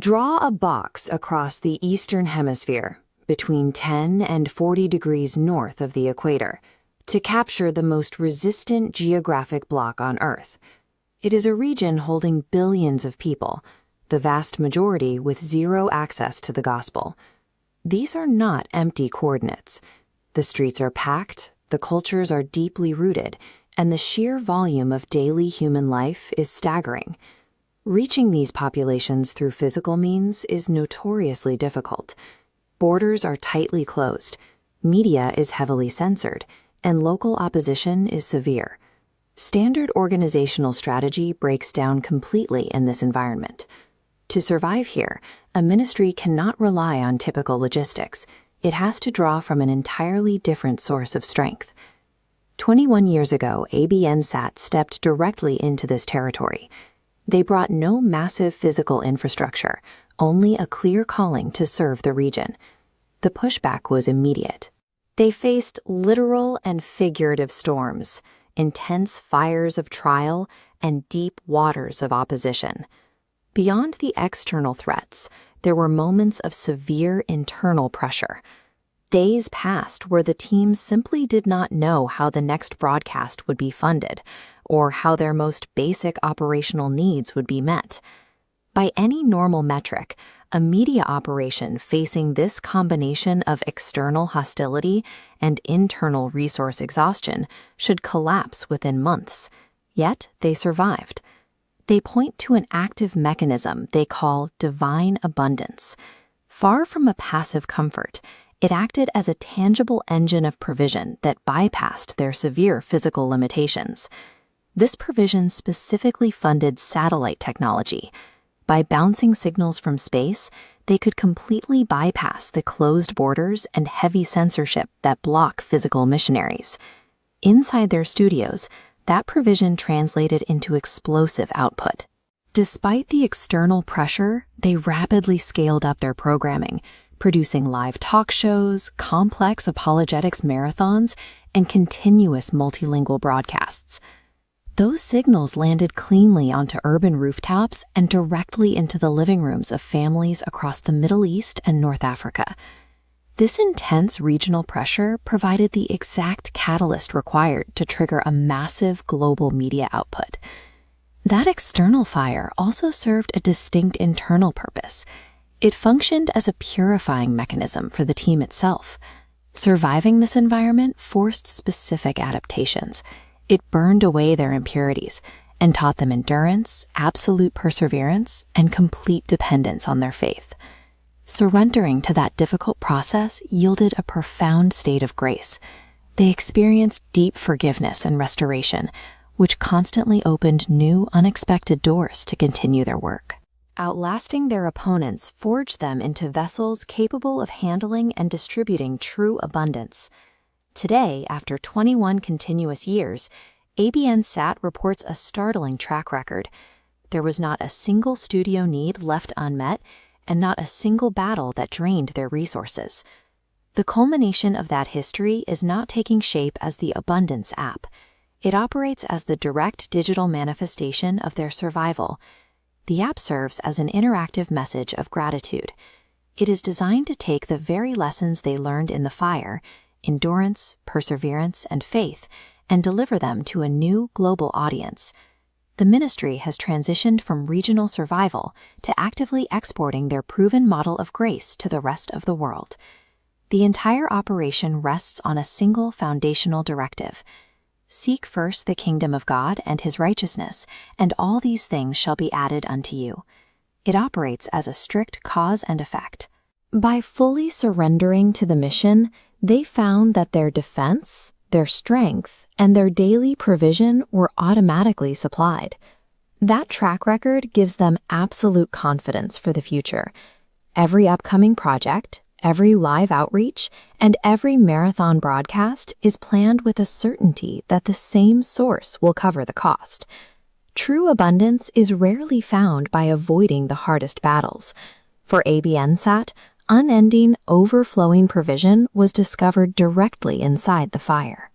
Draw a box across the Eastern Hemisphere, between 10 and 40 degrees north of the equator, to capture the most resistant geographic block on Earth. It is a region holding billions of people, the vast majority with zero access to the gospel. These are not empty coordinates. The streets are packed, the cultures are deeply rooted, and the sheer volume of daily human life is staggering. Reaching these populations through physical means is notoriously difficult. Borders are tightly closed, media is heavily censored, and local opposition is severe. Standard organizational strategy breaks down completely in this environment. To survive here, a ministry cannot rely on typical logistics. It has to draw from an entirely different source of strength. 21 years ago, AbundanZ stepped directly into this territory. They brought no massive physical infrastructure, only a clear calling to serve the region. The pushback was immediate. They faced literal and figurative storms, intense fires of trial, and deep waters of opposition. Beyond the external threats, there were moments of severe internal pressure. Days passed where the team simply did not know how the next broadcast would be funded, or how their most basic operational needs would be met. By any normal metric, a media operation facing this combination of external hostility and internal resource exhaustion should collapse within months. Yet they survived. They point to an active mechanism they call divine abundance. Far from a passive comfort, it acted as a tangible engine of provision that bypassed their severe physical limitations. This provision specifically funded satellite technology. By bouncing signals from space, they could completely bypass the closed borders and heavy censorship that block physical missionaries. Inside their studios, that provision translated into explosive output. Despite the external pressure, they rapidly scaled up their programming, producing live talk shows, complex apologetics marathons, and continuous multilingual broadcasts. Those signals landed cleanly onto urban rooftops and directly into the living rooms of families across the Middle East and North Africa. This intense regional pressure provided the exact catalyst required to trigger a massive global media output. That external fire also served a distinct internal purpose. It functioned as a purifying mechanism for the team itself. Surviving this environment forced specific adaptations. It burned away their impurities and taught them endurance, absolute perseverance, and complete dependence on their faith. Surrendering to that difficult process yielded a profound state of grace. They experienced deep forgiveness and restoration, which constantly opened new, unexpected doors to continue their work. Outlasting their opponents forged them into vessels capable of handling and distributing true abundance. Today, after 21 continuous years, AbundanZ reports a startling track record. There was not a single studio need left unmet, and not a single battle that drained their resources. The culmination of that history is not taking shape as the AbundanZ app. It operates as the direct digital manifestation of their survival. The app serves as an interactive message of gratitude. It is designed to take the very lessons they learned in the fire, endurance, perseverance, and faith, and deliver them to a new global audience. The ministry has transitioned from regional survival to actively exporting their proven model of grace to the rest of the world. The entire operation rests on a single foundational directive: seek first the kingdom of God and his righteousness, and all these things shall be added unto you. It operates as a strict cause and effect. By fully surrendering to the mission, they found that their defense, their strength, and their daily provision were automatically supplied. That track record gives them absolute confidence for the future. Every upcoming project, every live outreach, and every marathon broadcast is planned with a certainty that the same source will cover the cost. True abundance is rarely found by avoiding the hardest battles. For AbundanZ, unending, overflowing provision was discovered directly inside the fire.